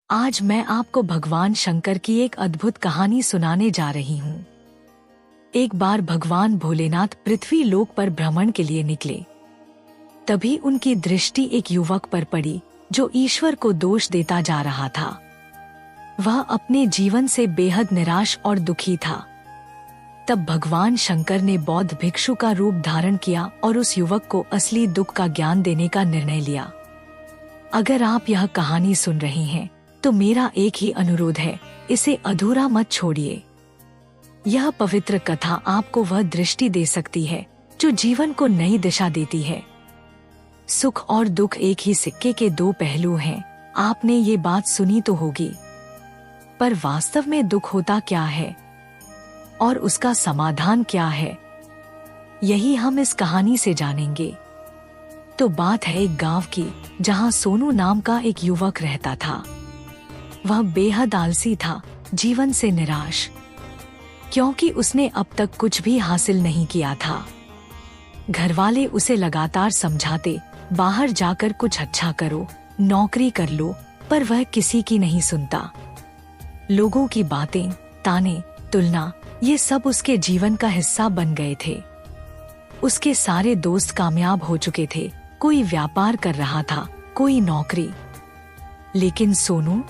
आज मैं आपको भगवान शंकर की एक अद्भुत कहानी सुनाने जा रही हूँ। एक बार भगवान भोलेनाथ पृथ्वी लोक पर भ्रमण के लिए निकले। तभी उनकी दृष्टि एक युवक पर पड़ी जो ईश्वर को दोष देता जा रहा था। वह अपने जीवन से बेहद निराश और दुखी था। तब भगवान शंकर ने बौद्ध भिक्षु का रूप धारण किया और उस युवक को असली दुख का ज्ञान देने का निर्णय लिया। अगर आप यह कहानी सुन रहे हैं तो मेरा एक ही अनुरोध है, इसे अधूरा मत छोड़िए। यह पवित्र कथा आपको वह दृष्टि दे सकती है जो जीवन को नई दिशा देती है। सुख और दुख एक ही सिक्के के दो पहलू हैं। आपने ये बात सुनी तो होगी, पर वास्तव में दुख होता क्या है और उसका समाधान क्या है, यही हम इस कहानी से जानेंगे। तो बात है एक गांव की, जहां सोनू नाम का एक युवक रहता था। वह बेहद आलसी था, जीवन से निराश, क्योंकि उसने अब तक कुछ भी हासिल नहीं किया था। घरवाले उसे लगातार समझाते, बाहर जाकर कुछ अच्छा करो, नौकरी कर लो, पर वह किसी की नहीं सुनता। लोगों की बातें, ताने, तुलना, ये सब उसके जीवन का हिस्सा बन गए थे। उसके सारे दोस्त कामयाब हो चुके थे, कोई व्यापार कर रहा था, कोई नौकरी। लेकिन सोनू,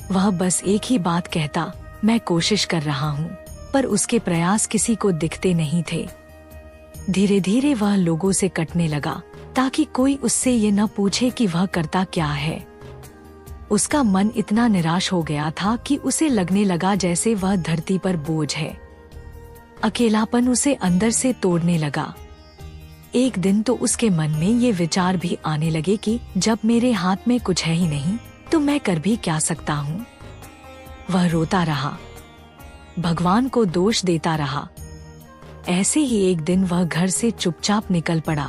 वह बस एक ही बात कहता, मैं कोशिश कर रहा हूँ, पर उसके प्रयास किसी को दिखते नहीं थे। धीरे धीरे वह लोगों से कटने लगा ताकि कोई उससे ये न पूछे कि वह करता क्या है। उसका मन इतना निराश हो गया था कि उसे लगने लगा जैसे वह धरती पर बोझ है। अकेलापन उसे अंदर से तोड़ने लगा। एक दिन तो उसके मन में ये विचार भी आने लगे कि जब मेरे हाथ में कुछ है ही नहीं तो मैं कर भी क्या सकता हूँ। वह रोता रहा, भगवान को दोष देता रहा। ऐसे ही एक दिन वह घर से चुपचाप निकल पड़ा।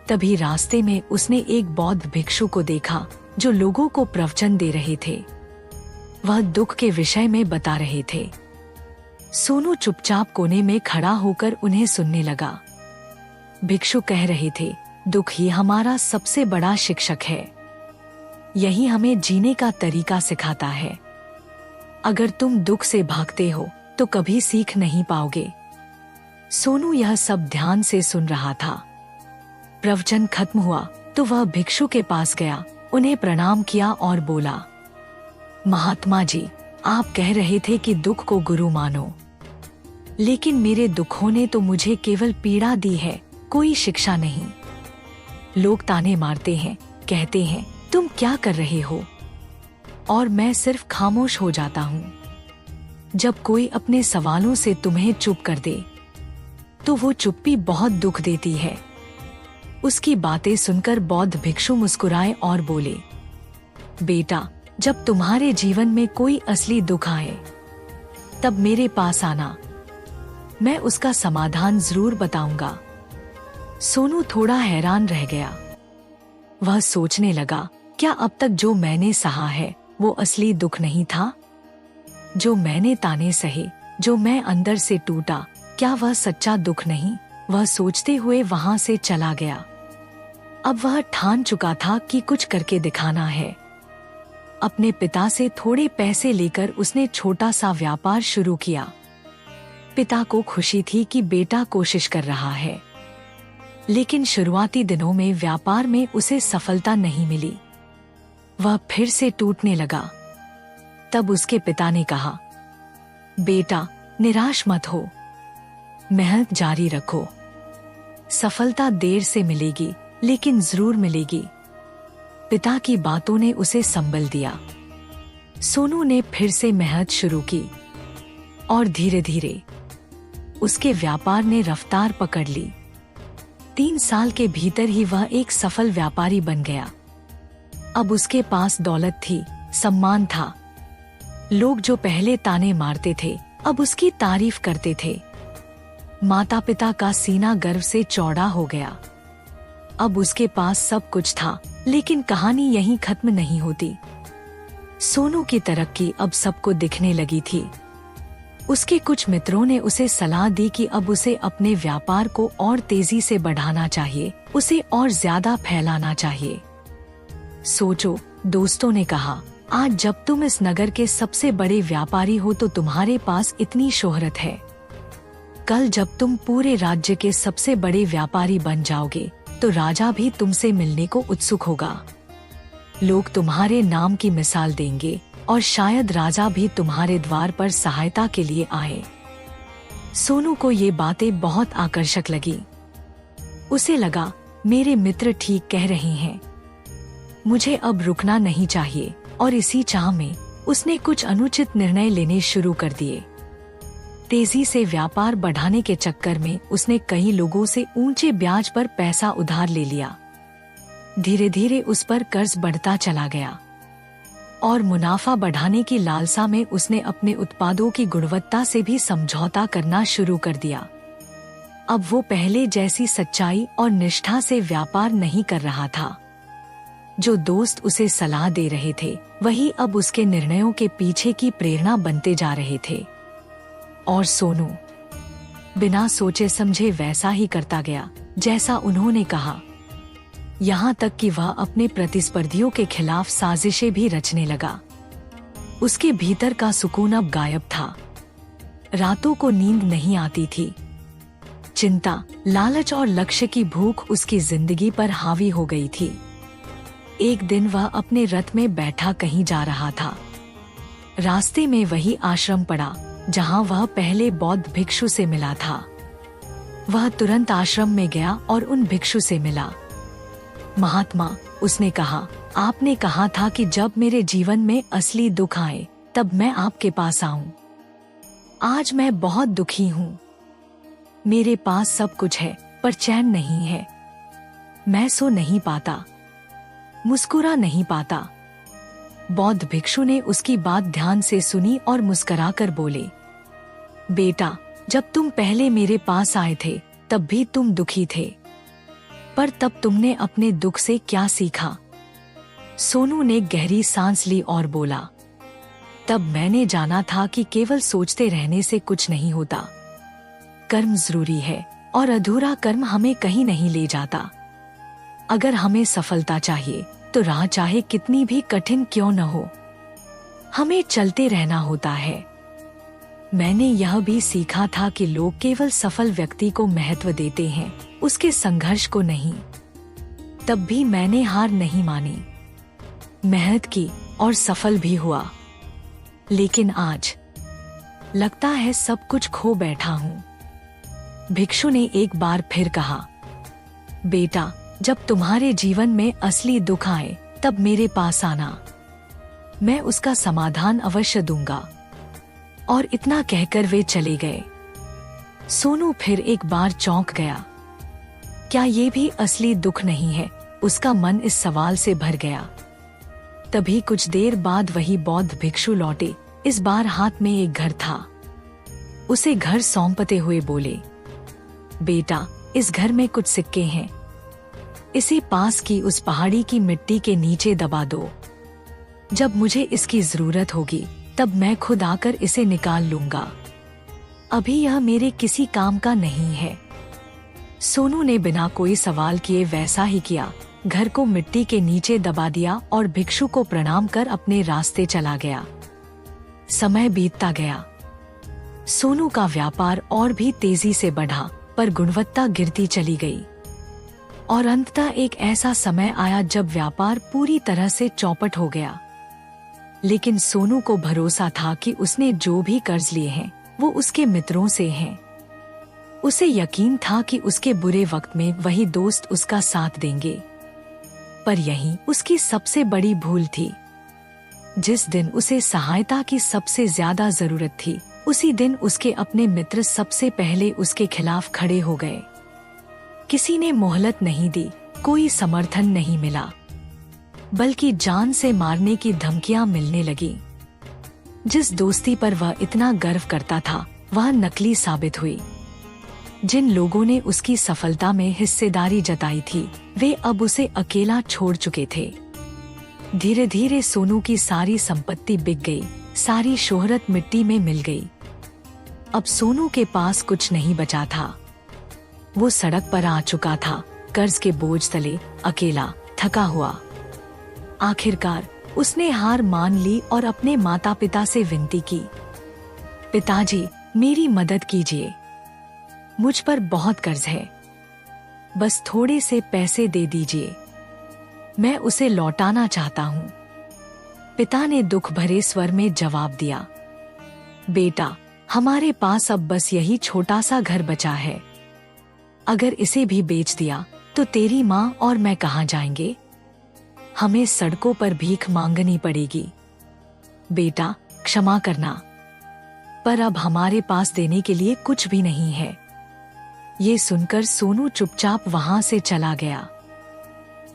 तभी रास्ते में उसने एक बौद्ध भिक्षु को देखा जो लोगों को प्रवचन दे रहे थे। वह दुख के विषय में बता रहे थे। सोनू चुपचाप कोने में खड़ा होकर उन्हें सुनने लगा। भिक्षु कह रहे थे, दुख ही हमारा सबसे बड़ा शिक्षक है। यही हमें जीने का तरीका सिखाता है। अगर तुम दुख से भागते हो तो कभी सीख नहीं पाओगे। सोनू यह सब ध्यान से सुन रहा था। प्रवचन खत्म हुआ तो वह भिक्षु के पास गया, उन्हें प्रणाम किया और बोला, महात्मा जी, आप कह रहे थे कि दुख को गुरु मानो, लेकिन मेरे दुखों ने तो मुझे केवल पीड़ा दी है, कोई शिक्षा नहीं। लोग ताने मारते हैं, कहते हैं तुम क्या कर रहे हो, और मैं सिर्फ खामोश हो जाता हूँ। जब कोई अपने सवालों से तुम्हें चुप कर दे तो वो चुप्पी बहुत दुख देती है। उसकी बातें सुनकर बौद्ध भिक्षु मुस्कुराए और बोले, बेटा, जब तुम्हारे जीवन में कोई असली दुख आए तब मेरे पास आना, मैं उसका समाधान जरूर बताऊंगा। सोनू थोड़ा हैरान रह गया। वह सोचने लगा, क्या अब तक जो मैंने सहा है वो असली दुख नहीं था? जो मैंने ताने सहे, जो मैं अंदर से टूटा, क्या वह सच्चा दुख नहीं? वह सोचते हुए वहां से चला गया। अब वह ठान चुका था कि कुछ करके दिखाना है। अपने पिता से थोड़े पैसे लेकर उसने छोटा सा व्यापार शुरू किया। पिता को खुशी थी कि बेटा कोशिश कर रहा है, लेकिन शुरुआती दिनों में व्यापार में उसे सफलता नहीं मिली। वह फिर से टूटने लगा। तब उसके पिता ने कहा, बेटा, निराश मत हो, मेहनत जारी रखो। सफलता देर से मिलेगी, लेकिन जरूर मिलेगी। पिता की बातों ने उसे संबल दिया। सोनू ने फिर से मेहनत शुरू की और धीरे धीरे उसके व्यापार ने रफ्तार पकड़ ली। 3 साल के भीतर ही वह एक सफल व्यापारी बन गया। अब उसके पास दौलत थी, सम्मान था। लोग जो पहले ताने मारते थे अब उसकी तारीफ करते थे। माता पिता का सीना गर्व से चौड़ा हो गया। अब उसके पास सब कुछ था, लेकिन कहानी यहीं खत्म नहीं होती। सोनू की तरक्की अब सबको दिखने लगी थी। उसके कुछ मित्रों ने उसे सलाह दी कि अब उसे अपने व्यापार को और तेजी से बढ़ाना चाहिए, उसे और ज्यादा फैलाना चाहिए। सोचो, दोस्तों ने कहा, आज जब तुम इस नगर के सबसे बड़े व्यापारी हो तो तुम्हारे पास इतनी शोहरत है। कल जब तुम पूरे राज्य के सबसे बड़े व्यापारी बन जाओगे तो राजा भी तुमसे मिलने को उत्सुक होगा। लोग तुम्हारे नाम की मिसाल देंगे और शायद राजा भी तुम्हारे द्वार पर सहायता के लिए आए। सोनू को ये बातें बहुत आकर्षक लगी। उसे लगा, मेरे मित्र ठीक कह रहे हैं, मुझे अब रुकना नहीं चाहिए। और इसी चाह में उसने कुछ अनुचित निर्णय लेने शुरू कर दिए। तेजी से व्यापार बढ़ाने के चक्कर में उसने कई लोगों से ऊंचे ब्याज पर पैसा उधार ले लिया। धीरे धीरे उस पर कर्ज बढ़ता चला गया और मुनाफा बढ़ाने की लालसा में उसने अपने उत्पादों की गुणवत्ता से भी समझौता करना शुरू कर दिया। अब वो पहले जैसी सच्चाई और निष्ठा से व्यापार नहीं कर रहा था। जो दोस्त उसे सलाह दे रहे थे वही अब उसके निर्णयों के पीछे की प्रेरणा बनते जा रहे थे। और सोनू बिना सोचे समझे वैसा ही करता गया जैसा उन्होंने कहा। यहाँ तक कि वह अपने प्रतिस्पर्धियों के खिलाफ साजिशें भी रचने लगा। उसके भीतर का सुकून अब गायब था। रातों को नींद नहीं आती थी। चिंता, लालच और लक्ष्य की भूख उसकी जिंदगी पर हावी हो गई थी। एक दिन वह अपने रथ में बैठा कहीं जा रहा था। रास्ते में वही आश्रम पड़ा जहां वह पहले बौद्ध भिक्षु से मिला था। वह तुरंत आश्रम में गया और उन भिक्षु से मिला। महात्मा, उसने कहा, आपने कहा था कि जब मेरे जीवन में असली दुख आए तब मैं आपके पास आऊं। आज मैं बहुत दुखी हूँ। मेरे पास सब कुछ है पर चैन नहीं है। मैं सो नहीं पाता, मुस्कुरा नहीं पाता। बौद्ध भिक्षु ने उसकी बात ध्यान से सुनी और मुस्कुराकर बोले, बेटा, जब तुम पहले मेरे पास आए थे तब भी तुम दुखी थे, पर तब तुमने अपने दुख से क्या सीखा? सोनू ने गहरी सांस ली और बोला, तब मैंने जाना था कि केवल सोचते रहने से कुछ नहीं होता। कर्म जरूरी है और अधूरा कर्म हमें कहीं नहीं ले जाता। अगर हमें सफलता चाहिए तो राह चाहे कितनी भी कठिन क्यों न हो, हमें चलते रहना होता है। मैंने यह भी सीखा था कि लोग केवल सफल व्यक्ति को महत्व देते हैं, उसके संघर्ष को नहीं। तब भी मैंने हार नहीं मानी, मेहनत की और सफल भी हुआ। लेकिन आज लगता है सब कुछ खो बैठा हूँ। भिक्षु ने एक बार फिर कहा, बेटा, जब तुम्हारे जीवन में असली दुख आए तब मेरे पास आना, मैं उसका समाधान अवश्य दूंगा। और इतना कहकर वे चले गए। सोनू फिर एक बार चौंक गया। क्या ये भी असली दुख नहीं है? उसका मन इस सवाल से भर गया। तभी कुछ देर बाद वही बौद्ध भिक्षु लौटे। इस बार हाथ में एक घर था। उसे घर सौंपते हुए बोले, बेटा, इस घर में कुछ सिक्के हैं, इसे पास की उस पहाड़ी की मिट्टी के नीचे दबा दो। जब मुझे इसकी जरूरत होगी तब मैं खुद आकर इसे निकाल लूंगा। अभी यह मेरे किसी काम का नहीं है। सोनू ने बिना कोई सवाल किए वैसा ही किया। घर को मिट्टी के नीचे दबा दिया और भिक्षु को प्रणाम कर अपने रास्ते चला गया। समय बीतता गया। सोनू का व्यापार और भी तेजी से बढ़ा, पर गुणवत्ता गिरती चली गई। और अंततः एक ऐसा समय आया जब व्यापार पूरी तरह से चौपट हो गया। लेकिन सोनू को भरोसा था कि उसने जो भी कर्ज लिए हैं वो उसके मित्रों से हैं। उसे यकीन था कि उसके बुरे वक्त में वही दोस्त उसका साथ देंगे। पर यही उसकी सबसे बड़ी भूल थी। जिस दिन उसे सहायता की सबसे ज्यादा जरूरत थी, उसी दिन उसके अपने मित्र सबसे पहले उसके खिलाफ खड़े हो गए। किसी ने मोहलत नहीं दी, कोई समर्थन नहीं मिला, बल्कि जान से मारने की धमकियां मिलने लगी। जिस दोस्ती पर वह इतना गर्व करता था वह नकली साबित हुई। जिन लोगों ने उसकी सफलता में हिस्सेदारी जताई थी वे अब उसे अकेला छोड़ चुके थे। धीरे धीरे सोनू की सारी संपत्ति बिक गई, सारी शोहरत मिट्टी में मिल गई। अब सोनू के पास कुछ नहीं बचा था। वो सड़क पर आ चुका था, कर्ज के बोझ तले, अकेला, थका हुआ। आखिरकार उसने हार मान ली और अपने माता पिता से विनती की, पिताजी, मेरी मदद कीजिए। मुझ पर बहुत कर्ज है, बस थोड़े से पैसे दे दीजिए, मैं उसे लौटाना चाहता हूँ। पिता ने दुख भरे स्वर में जवाब दिया, बेटा, हमारे पास अब बस यही छोटा सा घर बचा है। अगर इसे भी बेच दिया तो तेरी माँ और मैं कहाँ जाएंगे? हमें सड़कों पर भीख मांगनी पड़ेगी। बेटा, क्षमा करना, पर अब हमारे पास देने के लिए कुछ भी नहीं है। ये सुनकर सोनू चुपचाप वहां से चला गया।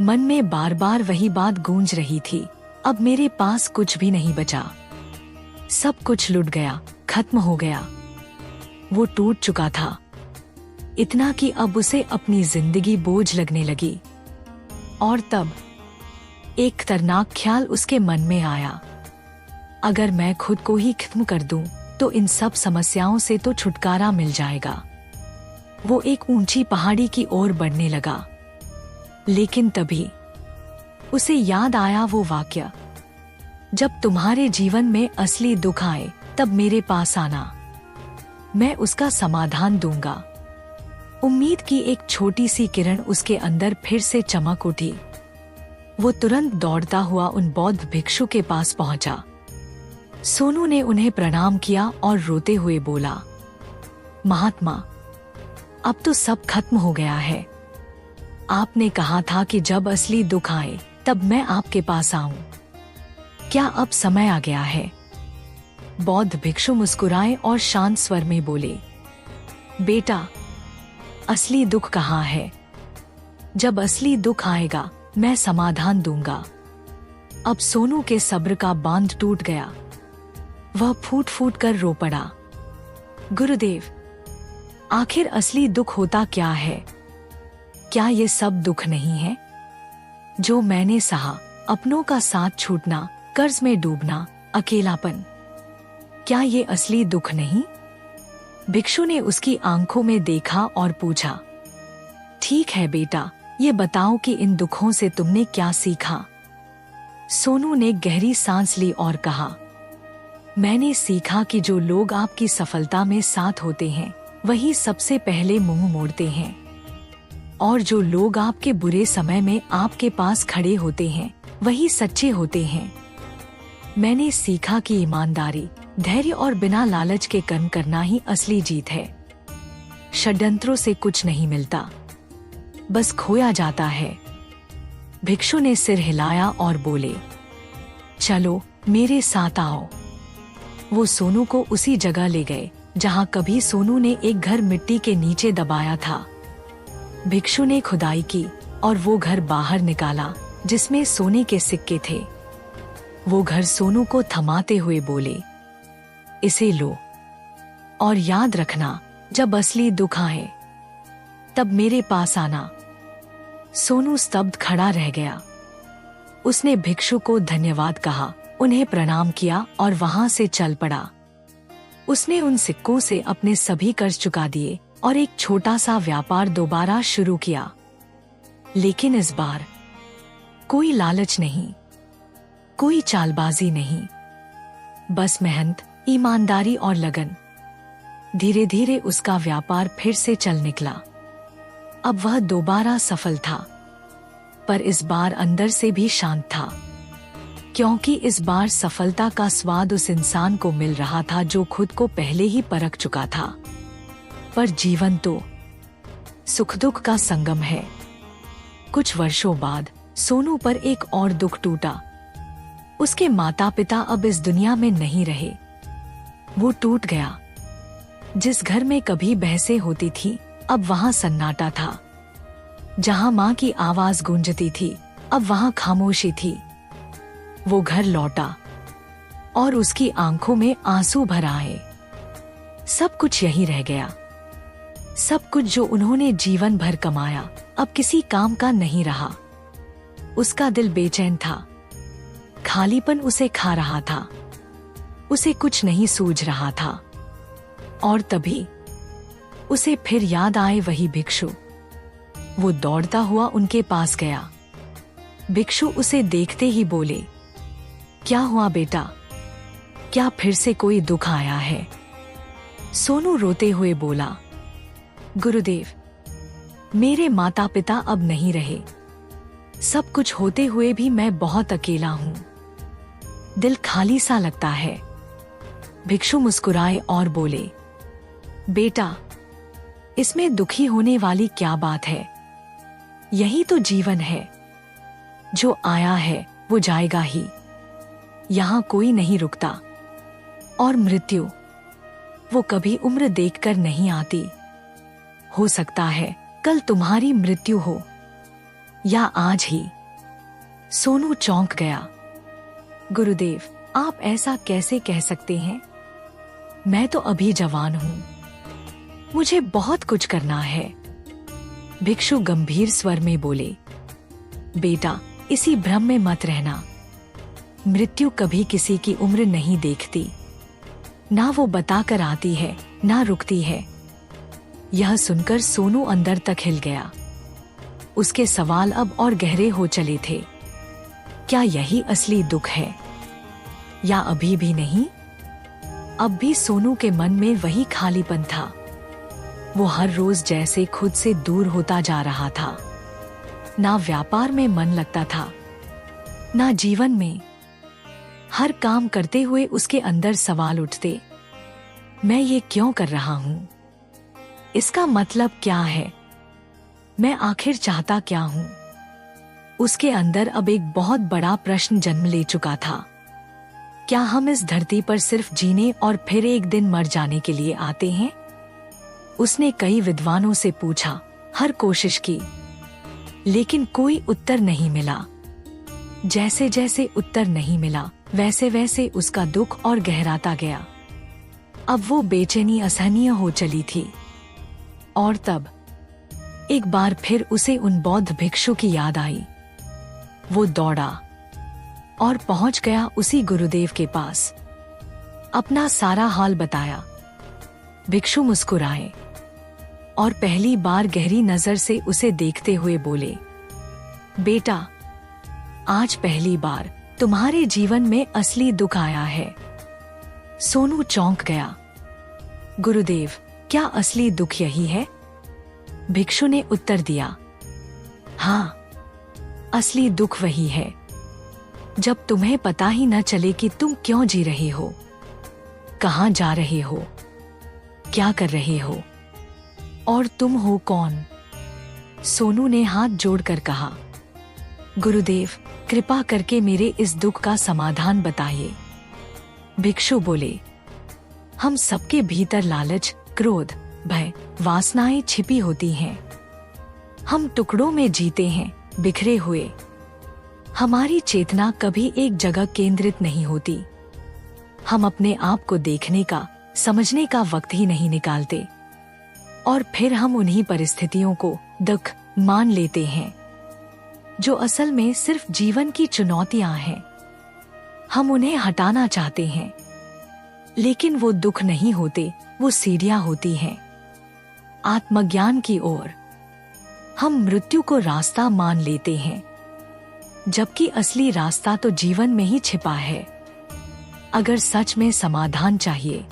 मन में बार बार वही बात गूंज रही थी, अब मेरे पास कुछ भी नहीं बचा, सब कुछ लुट गया, खत्म हो गया। वो टूट चुका था, इतना कि अब उसे अपनी जिंदगी बोझ लगने लगी। और तब एक खतरनाक ख्याल उसके मन में आया, अगर मैं खुद को ही खत्म कर दूं तो इन सब समस्याओं से तो छुटकारा मिल जाएगा। वो एक ऊंची पहाड़ी की ओर बढ़ने लगा, लेकिन तभी उसे याद आया वो वाक्य, जब तुम्हारे जीवन में असली दुख आए तब मेरे पास आना, मैं उसका समाधान दूंगा। उम्मीद की एक छोटी सी किरण उसके अंदर फिर से चमक उठी। वो तुरंत दौड़ता हुआ उन बौद्ध भिक्षु के पास पहुंचा। सोनू ने उन्हें प्रणाम किया और रोते हुए बोला, महात्मा, अब तो सब खत्म हो गया है। आपने कहा था कि जब असली दुख आए तब मैं आपके पास आऊं। क्या अब समय आ गया है? बौद्ध भिक्षु मुस्कुराए और शांत स्वर में बोले, बेटा, असली दुख कहाँ है? जब असली दुख आएगा मैं समाधान दूंगा। अब सोनू के सब्र का बांध टूट गया। वह फूट फूट कर रो पड़ा, गुरुदेव, आखिर असली दुख होता क्या है? क्या ये सब दुख नहीं है जो मैंने सहा? अपनों का साथ छूटना, कर्ज में डूबना, अकेलापन, क्या ये असली दुख नहीं? भिक्षु ने उसकी आंखों में देखा और पूछा, ठीक है बेटा, ये बताओ कि इन दुखों से तुमने क्या सीखा? सोनू ने गहरी सांस ली और कहा, मैंने सीखा कि जो लोग आपकी सफलता में साथ होते हैं वही सबसे पहले मुंह मोड़ते हैं, और जो लोग आपके बुरे समय में आपके पास खड़े होते हैं वही सच्चे होते हैं। मैंने सीखा कि ईमानदारी, धैर्य और बिना लालच के कर्म करना ही असली जीत है। षड्यंत्रों से कुछ नहीं मिलता, बस खोया जाता है। भिक्षु ने सिर हिलाया और बोले, चलो मेरे साथ आओ। वो सोनू को उसी जगह ले गए जहां कभी सोनू ने एक घर मिट्टी के नीचे दबाया था। भिक्षु ने खुदाई की और वो घर बाहर निकाला जिसमें सोने के सिक्के थे। वो घर सोनू को थमाते हुए बोले, इसे लो और याद रखना, जब असली दुख आए तब मेरे पास आना। सोनू स्तब्ध खड़ा रह गया। उसने भिक्षु को धन्यवाद कहा, उन्हें प्रणाम किया और वहां से चल पड़ा। उसने उन सिक्कों से अपने सभी कर्ज चुका दिए और एक छोटा सा व्यापार दोबारा शुरू किया। लेकिन इस बार कोई लालच नहीं, कोई चालबाजी नहीं, बस मेहनत, ईमानदारी और लगन। धीरे धीरे उसका व्यापार फिर से चल निकला। अब वह दोबारा सफल था, पर इस बार अंदर से भी शांत था, क्योंकि इस बार सफलता का स्वाद उस इंसान को मिल रहा था जो खुद को पहले ही परख चुका था। पर जीवन तो सुख दुख का संगम है। कुछ वर्षों बाद सोनू पर एक और दुख टूटा। उसके माता पिता अब इस दुनिया में नहीं रहे। वो टूट गया। जिस घर में कभी बहसें होती थी अब वहां सन्नाटा था। जहां माँ की आवाज गूंजती थी अब वहां खामोशी थी। वो घर लौटा और उसकी आंखों में आंसू भर आए। सब कुछ यहीं रह गया। सब कुछ जो उन्होंने जीवन भर कमाया अब किसी काम का नहीं रहा। उसका दिल बेचैन था। खालीपन उसे खा रहा था। उसे कुछ नहीं सूझ रहा था। और तभी उसे फिर याद आए वही भिक्षु। वो दौड़ता हुआ उनके पास गया। भिक्षु उसे देखते ही बोले, क्या हुआ बेटा? क्या फिर से कोई दुख आया है? सोनू रोते हुए बोला, गुरुदेव, मेरे माता पिता अब नहीं रहे। सब कुछ होते हुए भी मैं बहुत अकेला हूँ। दिल खाली सा लगता है। भिक्षु मुस्कुराए और बोले, बेटा, इसमें दुखी होने वाली क्या बात है? यही तो जीवन है। जो आया है वो जाएगा ही। यहाँ कोई नहीं रुकता। और मृत्यु, वो कभी उम्र देखकर नहीं आती। हो सकता है कल तुम्हारी मृत्यु हो या आज ही। सोनू चौंक गया। गुरुदेव, आप ऐसा कैसे कह सकते हैं? मैं तो अभी जवान हूँ। मुझे बहुत कुछ करना है। भिक्षु गंभीर स्वर में बोले, बेटा, इसी भ्रम में मत रहना। मृत्यु कभी किसी की उम्र नहीं देखती। ना वो बताकर आती है, ना रुकती है। यह सुनकर सोनू अंदर तक हिल गया। उसके सवाल अब और गहरे हो चले थे। क्या यही असली दुख है या अभी भी नहीं? अब भी सोनू के मन में वही खालीपन था। वो हर रोज जैसे खुद से दूर होता जा रहा था। ना व्यापार में मन लगता था, ना जीवन में। हर काम करते हुए उसके अंदर सवाल उठते, मैं ये क्यों कर रहा हूं? इसका मतलब क्या है? मैं आखिर चाहता क्या हूं? उसके अंदर अब एक बहुत बड़ा प्रश्न जन्म ले चुका था। क्या हम इस धरती पर सिर्फ जीने और फिर एक दिन मर जाने के लिए आते हैं? उसने कई विद्वानों से पूछा, हर कोशिश की, लेकिन कोई उत्तर नहीं मिला। जैसे जैसे उत्तर नहीं मिला, वैसे वैसे उसका दुख और गहराता गया। अब वो बेचैनी असहनीय हो चली थी। और तब एक बार फिर उसे उन बौद्ध भिक्षु की याद आई। वो दौड़ा और पहुंच गया उसी गुरुदेव के पास। अपना सारा हाल बताया। भिक्षु मुस्कुराए और पहली बार गहरी नजर से उसे देखते हुए बोले, बेटा, आज पहली बार तुम्हारे जीवन में असली दुख आया है। सोनू चौंक गया। गुरुदेव, क्या असली दुख यही है? भिक्षु ने उत्तर दिया, हाँ, असली दुख वही है जब तुम्हें पता ही न चले कि तुम क्यों जी रहे हो, कहाँ जा रहे हो, क्या कर रहे हो और तुम हो कौन। सोनू ने हाथ जोड़कर कहा, गुरुदेव, कृपा करके मेरे इस दुख का समाधान बताइए। भिक्षु बोले, हम सबके भीतर लालच, क्रोध, भय, वासनाएं छिपी होती हैं। हम टुकड़ों में जीते हैं, बिखरे हुए। हमारी चेतना कभी एक जगह केंद्रित नहीं होती। हम अपने आप को देखने का, समझने का वक्त ही नहीं निकालते और फिर हम उन्हीं परिस्थितियों को दुख मान लेते हैं जो असल में सिर्फ जीवन की चुनौतियां हैं। हम उन्हें हटाना चाहते हैं, लेकिन वो दुख नहीं होते, वो सीढ़ियां होती हैं आत्मज्ञान की ओर। हम मृत्यु को रास्ता मान लेते हैं, जबकि असली रास्ता तो जीवन में ही छिपा है। अगर सच में समाधान चाहिए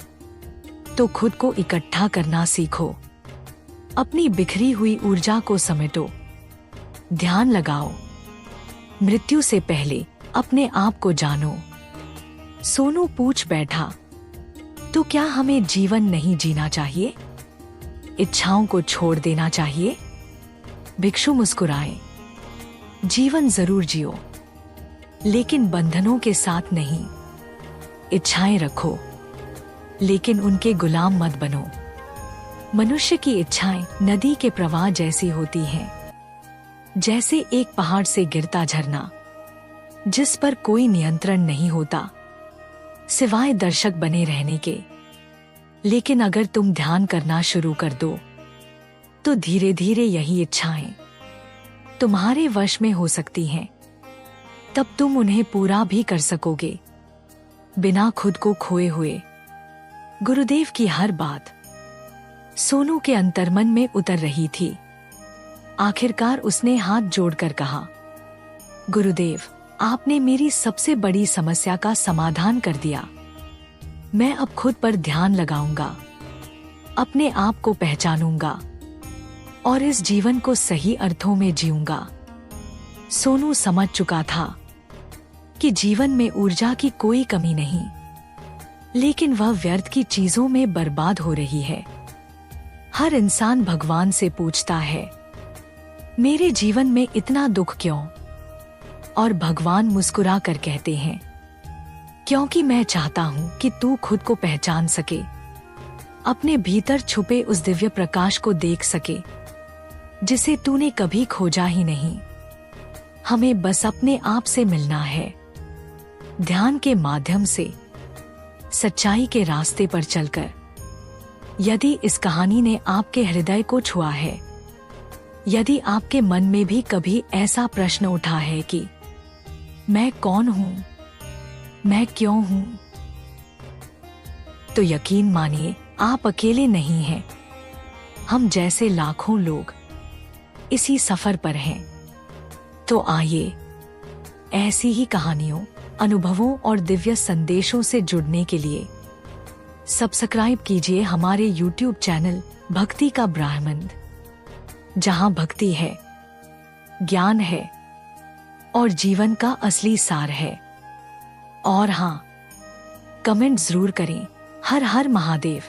तो खुद को इकट्ठा करना सीखो। अपनी बिखरी हुई ऊर्जा को समेटो, ध्यान लगाओ। मृत्यु से पहले अपने आप को जानो। सोनू पूछ बैठा, तो क्या हमें जीवन नहीं जीना चाहिए? इच्छाओं को छोड़ देना चाहिए? भिक्षु मुस्कुराए, जीवन जरूर जियो, लेकिन बंधनों के साथ नहीं। इच्छाएं रखो, लेकिन उनके गुलाम मत बनो। मनुष्य की इच्छाएं नदी के प्रवाह जैसी होती हैं, जैसे एक पहाड़ से गिरता झरना जिस पर कोई नियंत्रण नहीं होता सिवाय दर्शक बने रहने के। लेकिन अगर तुम ध्यान करना शुरू कर दो तो धीरे धीरे यही इच्छाएं तुम्हारे वश में हो सकती हैं। तब तुम उन्हें पूरा भी कर सकोगे, बिना खुद को खोए हुए। गुरुदेव की हर बात सोनू के अंतर्मन में उतर रही थी। आखिरकार उसने हाथ जोड़कर कहा, गुरुदेव, आपने मेरी सबसे बड़ी समस्या का समाधान कर दिया। मैं अब खुद पर ध्यान लगाऊंगा, अपने आप को पहचानूंगा और इस जीवन को सही अर्थों में जीऊंगा। सोनू समझ चुका था कि जीवन में ऊर्जा की कोई कमी नहीं, लेकिन वह व्यर्थ की चीजों में बर्बाद हो रही है। हर इंसान भगवान से पूछता है, मेरे जीवन में इतना दुख क्यों? और भगवान मुस्कुरा कर कहते हैं, क्योंकि मैं चाहता हूं कि तू खुद को पहचान सके, अपने भीतर छुपे उस दिव्य प्रकाश को देख सके जिसे तूने कभी खोजा ही नहीं। हमें बस अपने आप से मिलना है, ध्यान के माध्यम से, सच्चाई के रास्ते पर चलकर। यदि इस कहानी ने आपके हृदय को छुआ है, यदि आपके मन में भी कभी ऐसा प्रश्न उठा है कि मैं कौन हूं, मैं क्यों हूं, तो यकीन मानिए आप अकेले नहीं हैं। हम जैसे लाखों लोग इसी सफर पर हैं। तो आइए ऐसी ही कहानियों, अनुभवों और दिव्य संदेशों से जुड़ने के लिए सब्सक्राइब कीजिए हमारे YouTube चैनल भक्ति का ब्रह्मांड, जहां भक्ति है, ज्ञान है और जीवन का असली सार है। और हाँ, कमेंट जरूर करें। हर हर महादेव।